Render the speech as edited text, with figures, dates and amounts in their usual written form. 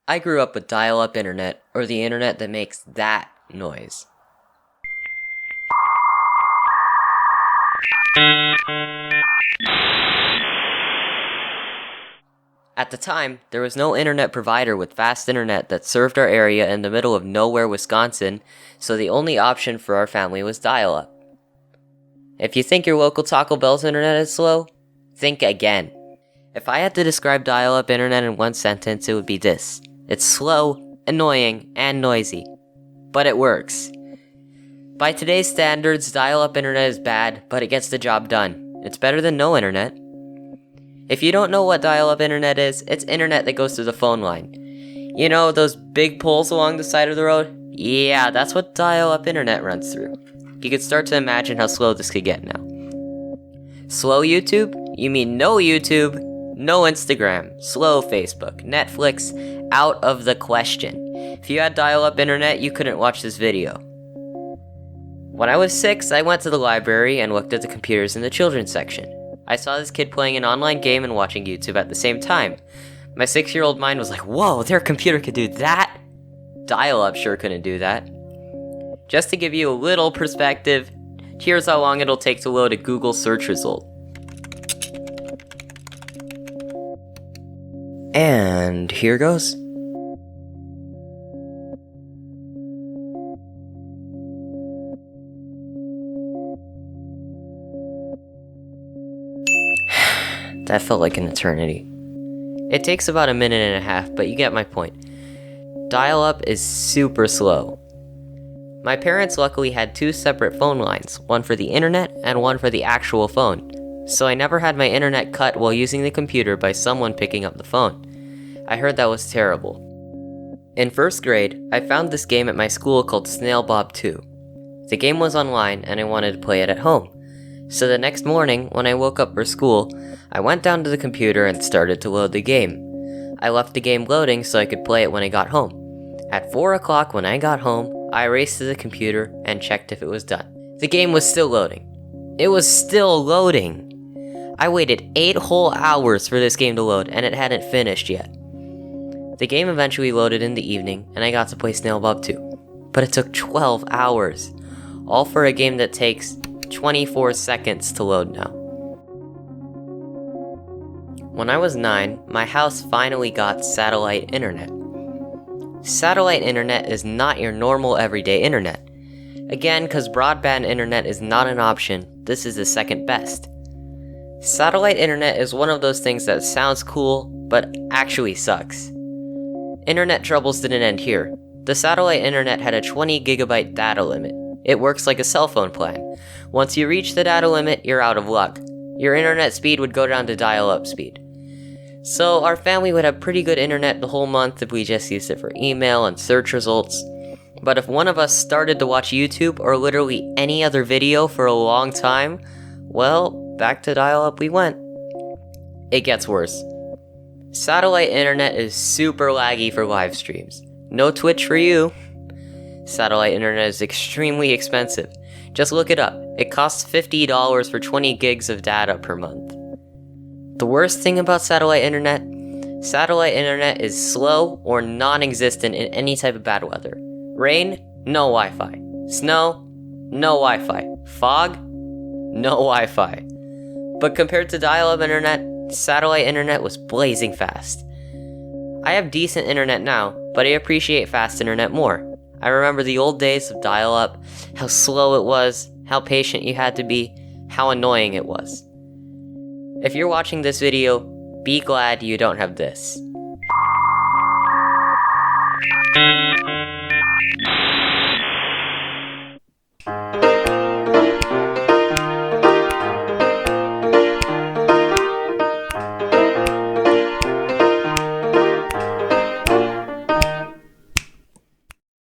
I grew up with dial-up internet, or the internet that makes that noise. At the time, there was no internet provider with fast internet that served our area in the middle of nowhere, Wisconsin, so the only option for our family was dial-up. If you think your local Taco Bell's internet is slow, think again. If I had to describe dial-up internet in one sentence, it would be this. It's slow, annoying, and noisy. But it works. By today's standards, dial-up internet is bad, but it gets the job done. It's better than no internet. If you don't know what dial-up internet is, it's internet that goes through the phone line. You know, those big poles along the side of the road? Yeah, that's what dial-up internet runs through. You could start to imagine how slow this could get now. Slow YouTube? You mean no YouTube, no Instagram, slow Facebook, Netflix, out of the question. If you had dial-up internet, you couldn't watch this video. When I was 6, I went to the library and looked at the computers in the children's section. I saw this kid playing an online game and watching YouTube at the same time. My 6-year-old mind was like, whoa, their computer could do that? Dial-up sure couldn't do that. Just to give you a little perspective, here's how long it'll take to load a Google search result. And here goes. That felt like an eternity. It takes about a minute and a half, but you get my point. Dial-up is super slow. My parents luckily had 2 separate phone lines, one for the internet and one for the actual phone, so I never had my internet cut while using the computer by someone picking up the phone. I heard that was terrible. In 1st grade, I found this game at my school called Snail Bob 2. The game was online and I wanted to play it at home. So the next morning, when I woke up for school, I went down to the computer and started to load the game. I left the game loading so I could play it when I got home. At 4 o'clock when I got home, I raced to the computer and checked if it was done. The game was still loading. It was still loading! I waited 8 whole hours for this game to load and it hadn't finished yet. The game eventually loaded in the evening and I got to play Snail Bob 2. But it took 12 hours. All for a game that takes 24 seconds to load now. When I was 9, my house finally got satellite internet. Satellite internet is not your normal everyday internet. Again, because broadband internet is not an option, this is the second best. Satellite internet is one of those things that sounds cool, but actually sucks. Internet troubles didn't end here. The satellite internet had a 20 gigabyte data limit. It works like a cell phone plan. Once you reach the data limit, you're out of luck. Your internet speed would go down to dial-up speed. So our family would have pretty good internet the whole month if we just used it for email and search results. But if one of us started to watch YouTube or literally any other video for a long time, well, back to dial-up we went. It gets worse. Satellite internet is super laggy for live streams. No Twitch for you. Satellite internet is extremely expensive. Just look it up. It costs $50 for 20 gigs of data per month. The worst thing about satellite internet is slow or non-existent in any type of bad weather. Rain, no Wi-Fi. Snow, no Wi-Fi. Fog, no Wi-Fi. But compared to dial-up internet, satellite internet was blazing fast. I have decent internet now, but I appreciate fast internet more. I remember the old days of dial-up, how slow it was, how patient you had to be, how annoying it was. If you're watching this video, be glad you don't have this.